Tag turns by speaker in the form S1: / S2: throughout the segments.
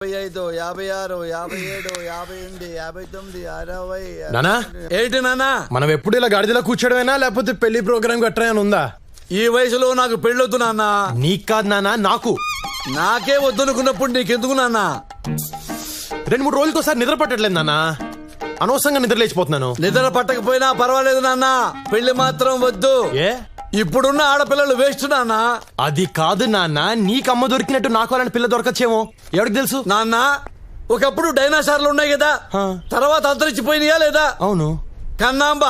S1: 55, 56, 57, 58, 59, 60.
S2: నానా
S1: ఏంటి నాన్నా?
S2: మనం ఎప్పుడు ఇలా గాడిదలా కూర్చోడమేనా లేకపోతే పెళ్లి ప్రోగ్రామ్ గట్రా ఉందా?
S1: ఈ వయసులో నాకు పెళ్ళొద్దు నాన్న.
S2: నీకు కాదు నానా, నాకు.
S1: నాకే వద్దనుకున్నప్పుడు నీకెందుకు నాన్న?
S2: 2-3 రోజులతో సార్ నిద్ర పట్టట్లేదు నానా, అనవసరంగా నిద్ర లేచిపోతున్నాను.
S1: నిద్ర పట్టకపోయినా పర్వాలేదు నాన్న, పెళ్లి మాత్రం వద్దు.
S2: ఏ
S1: ఇప్పుడున్న ఆడపిల్లలు వేస్ట్ నాన్న.
S2: అది కాదు నాన్న, నీకు అమ్మ దొరికినట్టు నాకు అలాంటి పిల్ల దొరకచ్చేమో, ఎవరికి తెలుసు
S1: నాన్న. ఒకప్పుడు డైనాసార్లు ఉన్నాయి కదా, తర్వాత అంతరించిపోయినాయా లేదా?
S2: అవును.
S1: కన్నాంబ,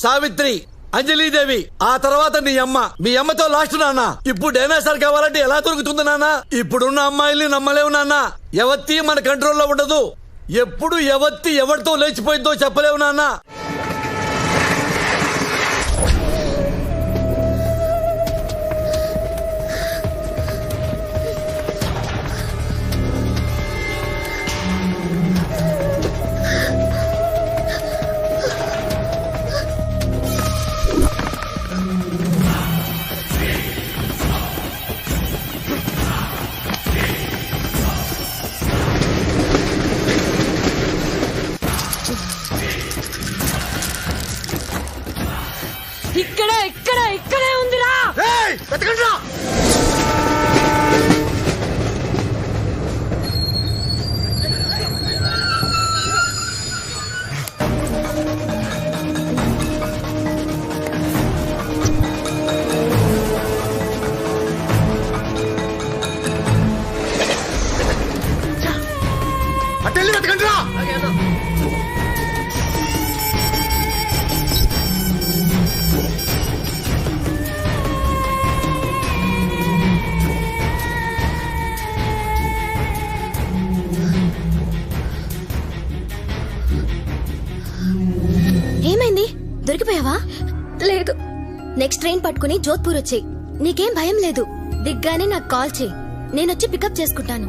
S1: సావిత్రి, అంజలీదేవి, ఆ తర్వాత నీ అమ్మ. మీ అమ్మతో లాస్ట్ నాన్న. ఇప్పుడు డైనాసార్ కావాలంటే ఎలా దొరుకుతుంది నాన్న? ఇప్పుడున్న అమ్మాయిల్ని నమ్మలేవు నాన్న. ఎవత్తి మన కంట్రోల్లో ఉండదు. ఎప్పుడు ఎవత్తి ఎవరితో లేచిపోయిందో చెప్పలేవు నాన్న.
S3: ఇక్కడే ఉందిరా.
S2: అటెళ్ళి వెతకండి రా.
S4: ఏమైంది? దొరికిపోయావా? లేదు. నెక్స్ట్ ట్రైన్ పట్టుకుని జోధ్పూర్ వచ్చేయ్. నీకేం భయం లేదు. దిగ్గానే నాకు కాల్ చేయి, నేనొచ్చి పికప్ చేసుకుంటాను.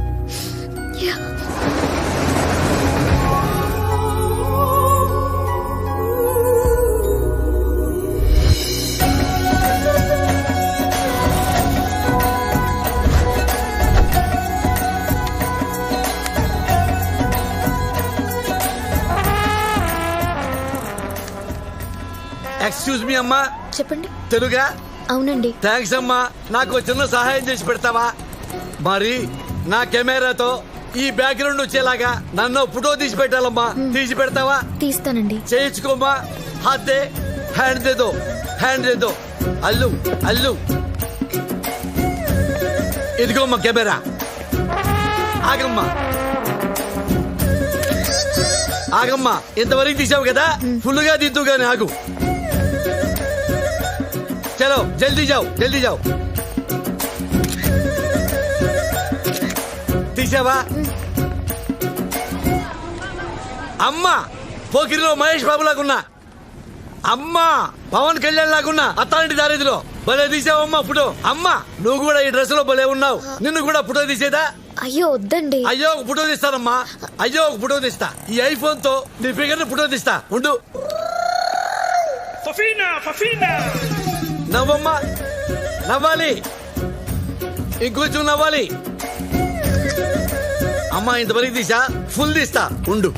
S1: ఎక్స్క్యూజ్ మీ అమ్మా.
S4: చెప్పండి.
S1: తెలుగా?
S4: అవునండి.
S1: థ్యాంక్స్ అమ్మా. నాకు చిన్న సహాయం చేసి పెడతావా? మరి నా కెమెరాతో ఈ బ్యాక్గ్రౌండ్ వచ్చేలాగా నన్ను ఫోటో తీసి పెట్టాలమ్మా. తీసి పెడతావా?
S4: తీస్తానండి.
S1: చేయించుకోమ్మా. హాత్ దే, హ్యాండ్ దేదో, హ్యాండ్ దేదో. అల్లు అల్లు, ఇదిగోమ్మా కెమెరా. ఆగమ్మా ఆగమ్మా, ఇంతవరకు తీసావు కదా, ఫుల్ గా దిద్దు గాని ఆగు. చలో జల్దీ జాओ, జల్దీ జాओ. తీసావా? అమ్మా పోకిరిలో మహేష్ బాబు లాగున్నా, అమ్మా పవన్ కళ్యాణ్ లాగున్నా, అత్తాంటి దారిదిలో భలే తీసావమ్మా ఫోటో. అమ్మా నువ్వు కూడా ఈ డ్రెస్ లో భలే ఉన్నావు. నిన్ను కూడా ఫోటో తీసేదా?
S4: అయ్యో వద్దండి.
S1: అయ్యో ఒక ఫోటో తీస్తానమ్మా. అయ్యో ఒక ఫోటో తీస్తా. ఈ ఐఫోన్ తో నీ ఫిగర్ ఫోటో తీస్తా. ఉండు. నవ్వమ్మా, నవ్వాలి, ఇంకొంచెం నవ్వాలి. అమ్మా ఇంతవరకు తీసా, ఫుల్ తీస్తా. ఉండు.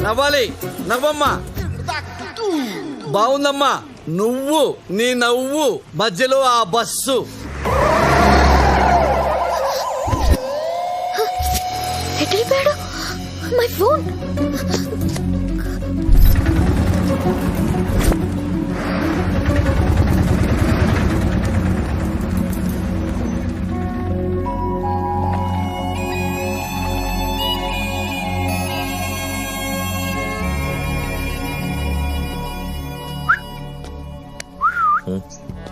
S1: నవ్వాలి, నవ్వమ్మా. బాగుందమ్మా. నువ్వు నీ నవ్వు మధ్యలో ఆ బస్సు.
S4: ఎక్కడిపోయాడు? My phone.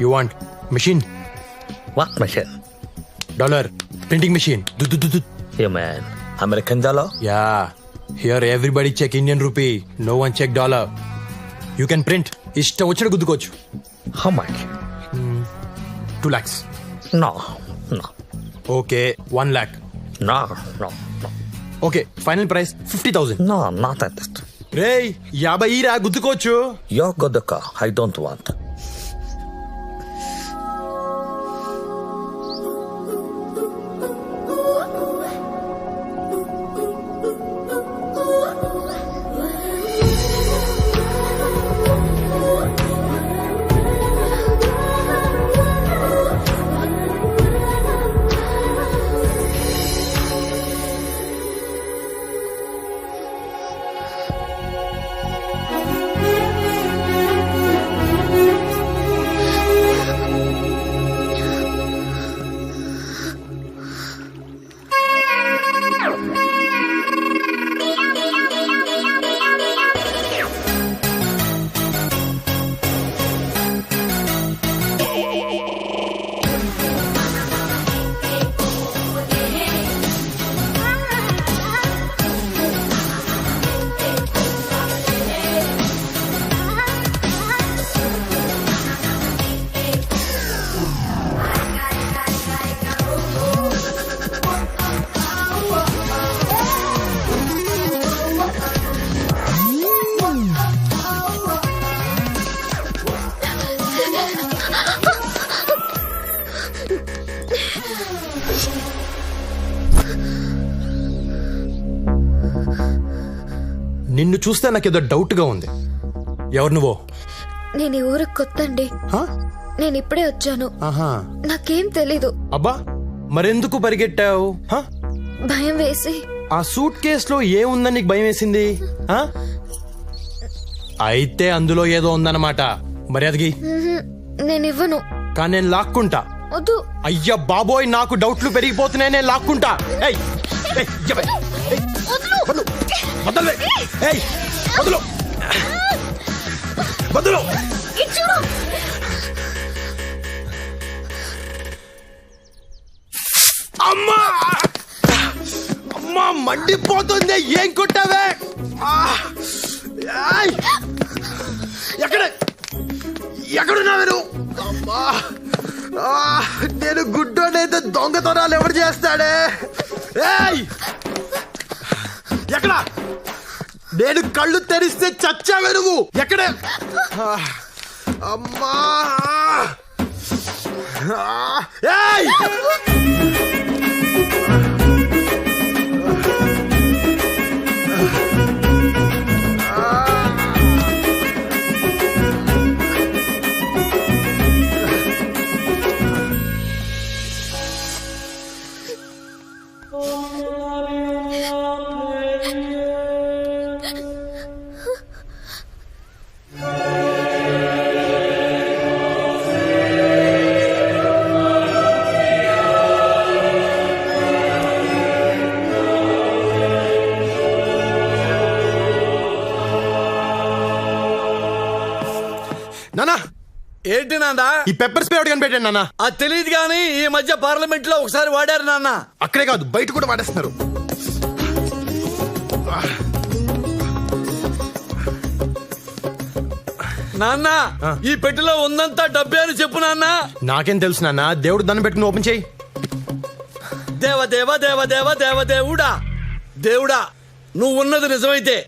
S2: You want machine?
S5: What machine?
S2: Dollar printing machine.
S5: Yeah, man. American dollar?
S2: Yeah. Here everybody check Indian rupee. No one check dollar. You can print. ఇష్టం వచ్చిన గుద్దుకోవచ్చు.
S5: How much?
S2: 2 lakhs.
S5: No.
S2: Okay, 1 lakh.
S5: No.
S2: Okay, final price 50,000.
S5: No, not at that.
S2: రేయ్ 50 రా గుద్దుకోవచ్చు.
S5: You're good the car. I don't want.
S2: నిన్ను చూస్తే నాకేదో doubt గా ఉంది. ఎవరు నువ్వు?
S4: నేను ఈ ఊరికి కొత్త అండి.
S2: హా?
S4: నేను ఇప్పుడే వచ్చాను.
S2: ఆహా.
S4: నాకేం తెలీదు.
S2: అబ్బా, మరెందుకు పరిగెట్టావు? హా?
S4: భయం వేసి.
S2: ఆ సూట్ కేసులో ఏముందని నీకు భయం వేసింది? హా? అయితే అందులో ఏదో ఉందన్నమాట. మర్యాదకి.
S4: నేను ఇవ్వను.
S2: కానీ నేను లాక్కుంటా.
S4: వద్దు.
S2: అయ్యా బాబోయ్, నాకు డౌట్లు పెరిగిపోతున్నాయి, నేను లాక్కుంటా. ఏయ్, ఏయ్, ఇవ్వే. ఏయ్, వదలు. వదలవే. ఏయ్, వదలు. వదలు. అమ్మా, అమ్మా, మండిపోతుంది. ఏం కొట్టావే? ఏయ్, ఎక్కడున్నావు నువ్వు? అమ్మా, నేను గుడ్డోనైతే దొంగతనాలు ఎవరు చేస్తాడే? ఏయ్, ఎక్కడ? నేను కళ్ళు తెరిస్తే చచ్చావే నువ్వు. ఎక్కడే? అమ్మా, ఏయ్, నానా,
S1: ఏంటి నాన్న?
S2: ఈ పెప్పర్ స్ప్రే ఒకటి కనిపెట్టాను నాన్న.
S1: అది తెలియదు కానీ ఈ మధ్య పార్లమెంట్ లో ఒకసారి వాడారు నాన్న.
S2: అక్కడే కాదు, బయట కూడా వాడేస్తున్నారు.
S1: నాన్న, ఈ పెట్టెలో ఉందంతా డబ్బే అని చెప్పు నాన్న.
S2: నాకేం తెలుసు నాన్న, దేవుడు దాన్ని పెట్టుకుని ఓపెన్ చేయి.
S1: దేవ దేవ దేవ దేవ దేవ దేవుడా, దేవుడా, నువ్వు ఉన్నది నిజమైతే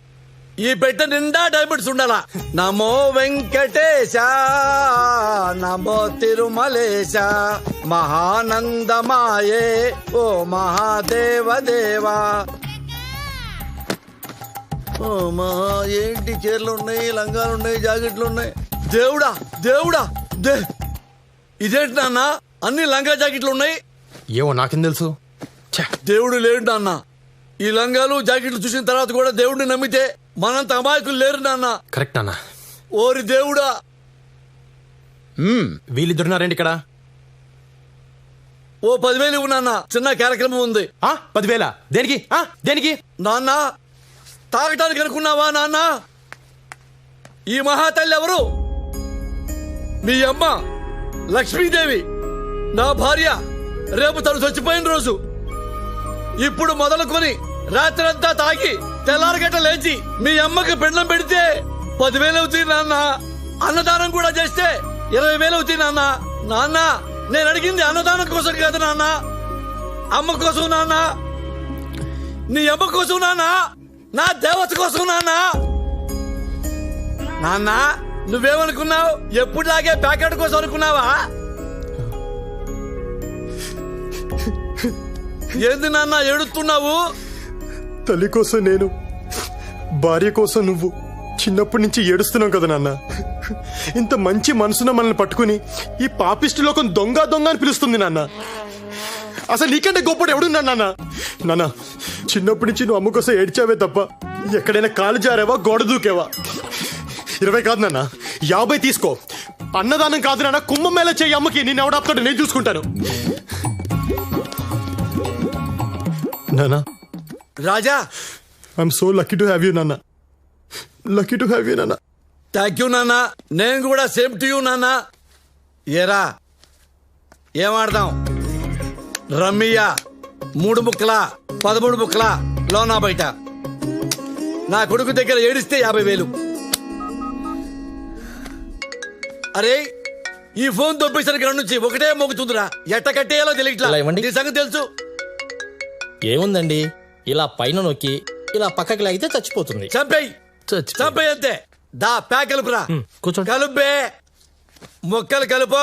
S1: ఈ పెట్టె నిండా డైమండ్స్ ఉండాలా. నమో వెంకటేశ, నమో తిరుమలేశ, మహానందమాయే ఓ మహాదేవ దేవా. ఓ మహా, ఏంటి చీరలు ఉన్నాయి, లంగాలు ఉన్నాయి, జాకెట్లు ఉన్నాయి. దేవుడా దేవుడా, ఇదేంటి నాన్న అన్ని లంగా జాకెట్లు ఉన్నాయి?
S2: ఏవో నాకేం తెలుసు.
S1: దేవుడు లేడు నాన్న. ఈ లంగాలు జాకెట్లు చూసిన తర్వాత కూడా దేవుడిని నమ్మితే మనంత అమాయకులు లేరు నాన్న.
S2: కరెక్ట్ నాన్న.
S1: ఓరి దేవుడా.
S2: వీళ్ళిద్దరున్నారండి ఇక్కడ.
S1: ఓ 10,000 ఇవ్వు నాన్న, చిన్న కార్యక్రమం ఉంది.
S2: 10,000? దేనికి? దేనికి
S1: నాన్న, తాగటానికి అనుకున్నావా నాన్న? ఈ మహాతల్లి ఎవరు? మీ అమ్మ లక్ష్మీదేవి, నా భార్య. రేపు తను చచ్చిపోయిన రోజు. ఇప్పుడు మొదలుకొని రాత్రంతా తాగి తెల్లారగట్ట లేచి మీ అమ్మకి పిండం పెడితే 10,000 అవుతుంది నాన్న. అన్నదానం కూడా చేస్తే 20,000 అవుతుంది నాన్న. నాన్న, నేను అడిగింది అన్నదానం కోసం కాదు నాన్న, అమ్మ కోసం నాన్న. నీ అమ్మ కోసం నాన్న, నా దేవత కోసం నాన్న. నాన్న, నువ్వేమనుకున్నావు? ఎప్పుడులాగే ప్యాకెట్ కోసం అనుకున్నావా? ఏంది నాన్న ఏడుస్తున్నావు?
S2: తల్లి కోసం నేను, భార్య కోసం నువ్వు చిన్నప్పటి నుంచి ఏడుస్తున్నావు కదా నాన్న. ఇంత మంచి మనసున మనల్ని పట్టుకుని ఈ పాపిష్టి లోకం దొంగ దొంగ అని పిలుస్తుంది నాన్న. అసలు నీకంటే గొప్పడు ఎవడున్నా నాన్న? నాన్న, చిన్నప్పటి నుంచి నువ్వు అమ్మ కోసం ఏడ్చావే తప్ప ఎక్కడైనా కాలు జారావా, గోడ దూకేవా? 20 కాదు నాన్న, 50 తీసుకో. అన్నదానం కాదు నాన్న, కుంభమేళ చేయి అమ్మకి. నేను ఎవడాపుతాడు, నేను చూసుకుంటాను. నాన్న,
S1: Raja,
S2: I'm so lucky to have you నాన్న. లక్కీ టు హ్యావ్ యూ నాన్న.
S1: థ్యాంక్ యూ నాన్న. నేను కూడా సేమ్ టు యూ నాన్న. ఏరా, ఏమాడదాం? రమ్మియా 3 ముక్కల 13 ముక్కల లోనా బయట. నా కొడుకు దగ్గర ఏడిస్తే 50,000. అరే, ఈ ఫోన్ దొబ్బేసిన కాడ నుంచి ఒకటే మోగుతుందిరా. ఎట్ట కట్టేయాలో తెలియట్లా.
S5: ఇలా ఇవ్వండి.
S1: నీ సంగతి తెలుసు.
S5: ఏముందండి, ఇలా పైన నొక్కి ఇలా పక్కకి లాగితే చచ్చిపోతుంది.
S1: చంపేయి, చంపేయి అంతే. దా ప్యాక్ కలుపురా.
S5: కూర్చోండి.
S1: కలుపే, మొక్కలు కలుపు.